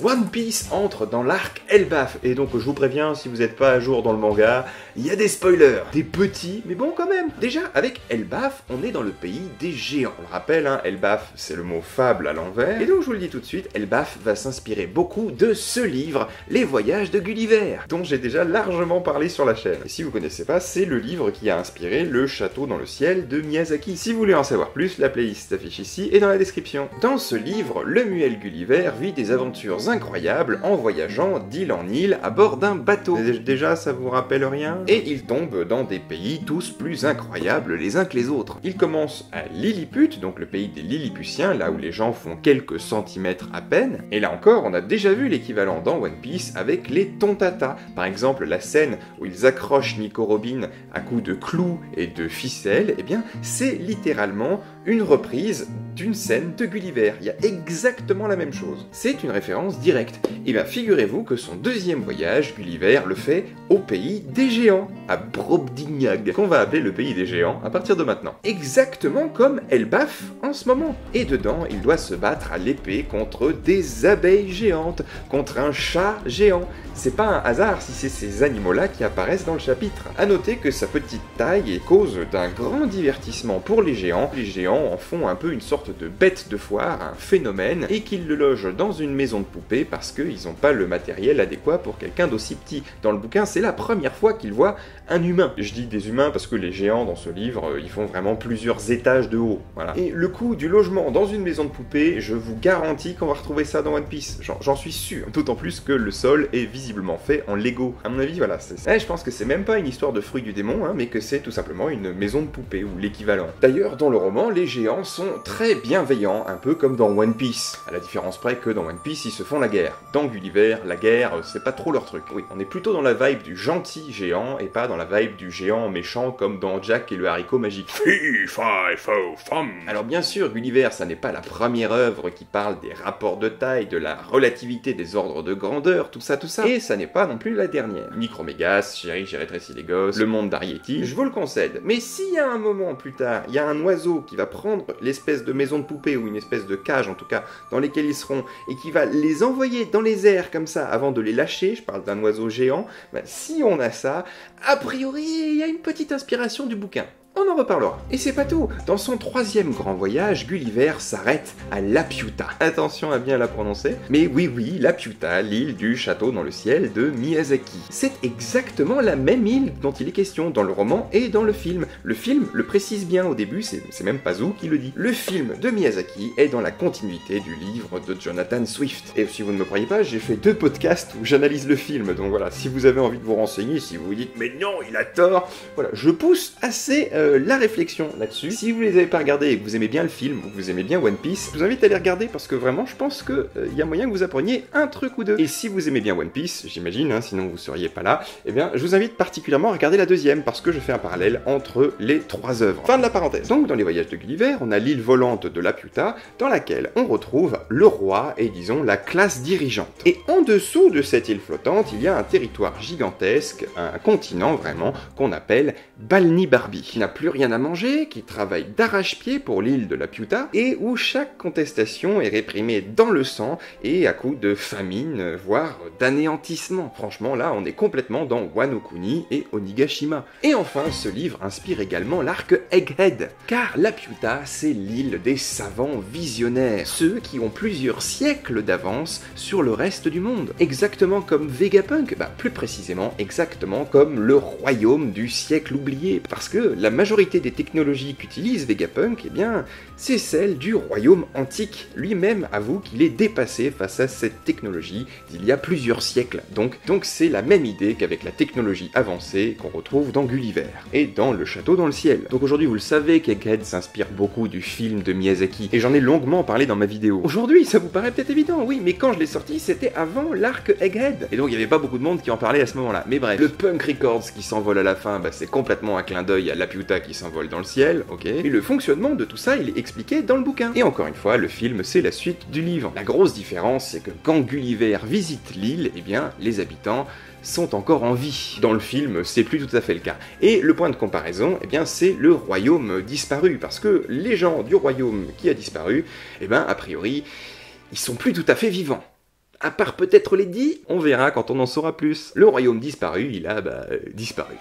One Piece entre dans l'arc Elbaf, et donc je vous préviens, si vous n'êtes pas à jour dans le manga, il y a des spoilers, des petits, mais bon quand même. Déjà, avec Elbaf, on est dans le pays des géants. On le rappelle, hein, Elbaf, c'est le mot fable à l'envers, et donc je vous le dis tout de suite, Elbaf va s'inspirer beaucoup de ce livre, Les Voyages de Gulliver, dont j'ai déjà largement parlé sur la chaîne. Et si vous connaissez pas, c'est le livre qui a inspiré Le Château dans le ciel de Miyazaki. Si vous voulez en savoir plus, la playlist s'affiche ici et dans la description. Dans ce livre, le muel Gulliver vit des aventures incroyables en voyageant d'île en île à bord d'un bateau. Déjà, ça vous rappelle rien? Et il tombe dans des pays tous plus incroyables les uns que les autres. Il commence à Lilliput, donc le pays des Lilliputiens, là où les gens font quelques centimètres à peine. Et là encore, on a déjà vu l'équivalent dans One Piece avec les Tontata. Par exemple, la scène où ils accrochent Nico Robin à coups de clous et de ficelles, eh bien, c'est littéralement une reprise d'une scène de Gulliver. Il y a exactement la même chose. C'est une référence directe. Et bien, figurez-vous que son deuxième voyage, Gulliver, le fait au pays des géants, à Brobdingnag, qu'on va appeler le pays des géants à partir de maintenant. Exactement comme Elbaf en ce moment. Et dedans, il doit se battre à l'épée contre des abeilles géantes, contre un chat géant. C'est pas un hasard si c'est ces animaux-là qui apparaissent dans le chapitre. A noter que sa petite taille est cause d'un grand divertissement pour les géants. Les géants en font un peu une sorte de bête de foire, un phénomène, et qu'ils le logent dans une maison de poupée parce qu'ils n'ont pas le matériel adéquat pour quelqu'un d'aussi petit. Dans le bouquin, c'est la première fois qu'ils voient un humain. Je dis des humains parce que les géants dans ce livre, ils font vraiment plusieurs étages de haut. Voilà. Et le coût du logement dans une maison de poupée, je vous garantis qu'on va retrouver ça dans One Piece. J'en suis sûr. D'autant plus que le sol est visiblement fait en Lego. À mon avis, voilà. Je pense que c'est même pas une histoire de fruit du démon, hein, mais que c'est tout simplement une maison de poupée ou l'équivalent. D'ailleurs, dans le roman, les géants sont très bienveillants, un peu comme dans One Piece. À la différence près que dans One Piece, ils se font la guerre. Dans Gulliver, la guerre, c'est pas trop leur truc. Oui, on est plutôt dans la vibe du gentil géant et pas dans la vibe du géant méchant comme dans Jack et le haricot magique. Fee, fi, fo, fum. Alors bien sûr, Gulliver, ça n'est pas la première œuvre qui parle des rapports de taille, de la relativité des ordres de grandeur, tout ça. Et ça n'est pas non plus la dernière. Micromégas, Chéri, j'ai rétréci les gosses, Le Monde d'Arietti, je vous le concède. Mais s'il y a un moment plus tard, il y a un oiseau qui va prendre l'espèce de maison de poupée, ou une espèce de cage en tout cas, dans lesquelles ils seront, et qui va les envoyer dans les airs comme ça, avant de les lâcher, je parle d'un oiseau géant, ben, si on a ça, a priori, il y a une petite inspiration du bouquin. On en reparlera. Et c'est pas tout. Dans son troisième grand voyage, Gulliver s'arrête à Laputa. Attention à bien la prononcer. Mais oui, Laputa, l'île du château dans le ciel de Miyazaki. C'est exactement la même île dont il est question dans le roman et dans le film. Le film le précise bien au début, c'est même Pazu qui le dit. Le film de Miyazaki est dans la continuité du livre de Jonathan Swift. Et si vous ne me croyez pas, j'ai fait 2 podcasts où j'analyse le film. Donc voilà, si vous avez envie de vous renseigner, si vous vous dites « Mais non, il a tort !» Voilà, je pousse assez la réflexion là-dessus. Si vous les avez pas regardés et que vous aimez bien le film ou que vous aimez bien One Piece, je vous invite à les regarder parce que vraiment, je pense que y a moyen que vous appreniez un truc ou deux. Et si vous aimez bien One Piece, j'imagine, hein, sinon vous seriez pas là, eh bien, je vous invite particulièrement à regarder la deuxième parce que je fais un parallèle entre les 3 œuvres. Fin de la parenthèse. Donc, dans les voyages de Gulliver, on a l'île volante de Laputa, dans laquelle on retrouve le roi et, disons, la classe dirigeante. Et en dessous de cette île flottante, il y a un territoire gigantesque, un continent vraiment, qu'on appelle Balnibarbi, qui n'a plus rien à manger, qui travaille d'arrache-pied pour l'île de Laputa, et où chaque contestation est réprimée dans le sang et à coup de famine, voire d'anéantissement. Franchement, là, on est complètement dans Wano Kuni et Onigashima. Et enfin, ce livre inspire également l'arc Egghead, car Laputa, c'est l'île des savants visionnaires, ceux qui ont plusieurs siècles d'avance sur le reste du monde. Exactement comme Vegapunk, plus précisément exactement comme le royaume du siècle oublié, parce que la majorité des technologies qu'utilise Vegapunk, eh bien, c'est celle du royaume antique. Lui-même avoue qu'il est dépassé face à cette technologie d'il y a plusieurs siècles. Donc c'est la même idée qu'avec la technologie avancée qu'on retrouve dans Gulliver et dans Le Château dans le ciel. Donc aujourd'hui, vous le savez qu'Egghead s'inspire beaucoup du film de Miyazaki, et j'en ai longuement parlé dans ma vidéo. Aujourd'hui, ça vous paraît peut-être évident, oui, mais quand je l'ai sorti, c'était avant l'arc Egghead. Et donc il n'y avait pas beaucoup de monde qui en parlait à ce moment-là. Mais bref, le Punk Records qui s'envole à la fin, c'est complètement un clin d'œil à Laputa qui s'envole dans le ciel, ok. Mais le fonctionnement de tout ça, il est expliqué dans le bouquin. Et encore une fois, le film, c'est la suite du livre. La grosse différence, c'est que quand Gulliver visite l'île, eh bien, les habitants sont encore en vie. Dans le film, c'est plus tout à fait le cas. Et le point de comparaison, eh bien, c'est le royaume disparu, parce que les gens du royaume qui a disparu, eh bien, a priori, ils sont plus tout à fait vivants. À part peut-être les 10, on verra quand on en saura plus. Le royaume disparu, il a, disparu.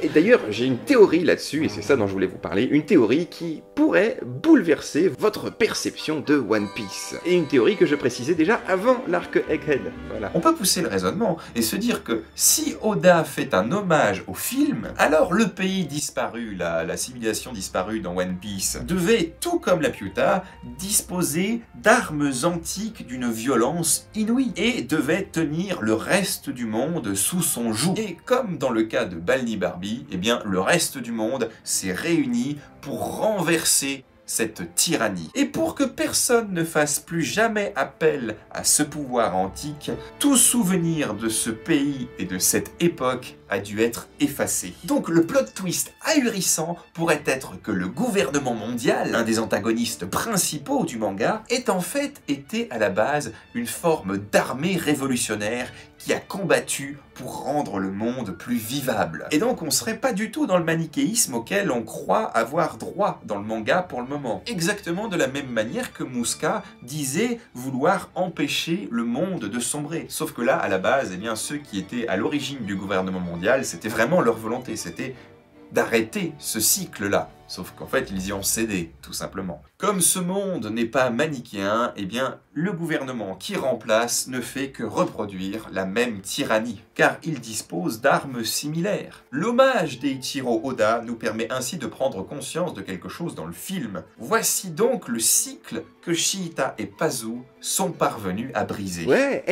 Et d'ailleurs, j'ai une théorie là-dessus, et c'est ça dont je voulais vous parler, une théorie qui pourrait bouleverser votre perception de One Piece. Et une théorie que je précisais déjà avant l'arc Egghead. Voilà. On peut pousser le raisonnement et se dire que si Oda fait un hommage au film, alors le pays disparu, la civilisation disparue dans One Piece, devait, tout comme la Piuta, disposer d'armes antiques d'une violence inouïe et devait tenir le reste du monde sous son joug. Et comme dans le cas de Balni Barbie, eh bien le reste du monde s'est réuni pour renverser cette tyrannie. Et pour que personne ne fasse plus jamais appel à ce pouvoir antique, tout souvenir de ce pays et de cette époque a dû être effacé. Donc le plot twist ahurissant pourrait être que le gouvernement mondial, l'un des antagonistes principaux du manga, ait en fait été à la base une forme d'armée révolutionnaire qui a combattu pour rendre le monde plus vivable. Et donc on serait pas du tout dans le manichéisme auquel on croit avoir droit dans le manga pour le moment. Exactement de la même manière que Muska disait vouloir empêcher le monde de sombrer. Sauf que là, à la base, eh bien, ceux qui étaient à l'origine du gouvernement mondial, c'était vraiment leur volonté, c'était d'arrêter ce cycle-là. Sauf qu'en fait, ils y ont cédé, tout simplement. Comme ce monde n'est pas manichéen, eh bien, le gouvernement qui remplace ne fait que reproduire la même tyrannie, car il dispose d'armes similaires. L'hommage d'Eiichiro Oda nous permet ainsi de prendre conscience de quelque chose dans le film. Voici donc le cycle que Shihita et Pazu sont parvenus à briser. Ouais,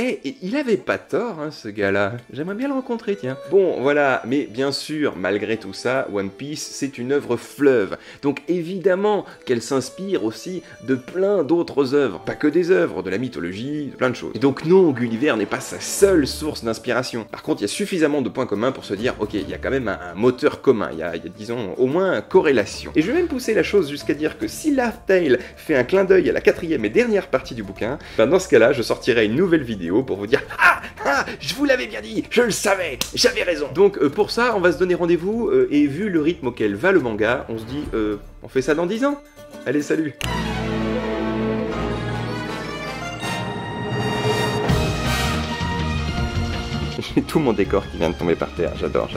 il avait pas tort, hein, ce gars-là. J'aimerais bien le rencontrer, tiens. Bon, voilà, mais bien sûr, malgré tout ça, One Piece, c'est une œuvre fleuve. Donc évidemment qu'elle s'inspire aussi de plein d'autres œuvres. Pas que des œuvres, de la mythologie, de plein de choses. Et donc non, Gulliver n'est pas sa seule source d'inspiration. Par contre, il y a suffisamment de points communs pour se dire, ok, il y a quand même un moteur commun, il y a, disons, au moins corrélation. Et je vais même pousser la chose jusqu'à dire que si Laugh Tale fait un clin d'œil à la 4e et dernière partie du bouquin, ben dans ce cas-là, je sortirai une nouvelle vidéo pour vous dire « Ah, je vous l'avais bien dit, je le savais, j'avais raison !» Donc pour ça, on va se donner rendez-vous, et vu le rythme auquel va le manga, on se dit « On fait ça dans 10 ans ?» Allez, salut. J'ai tout mon décor qui vient de tomber par terre, j'adore.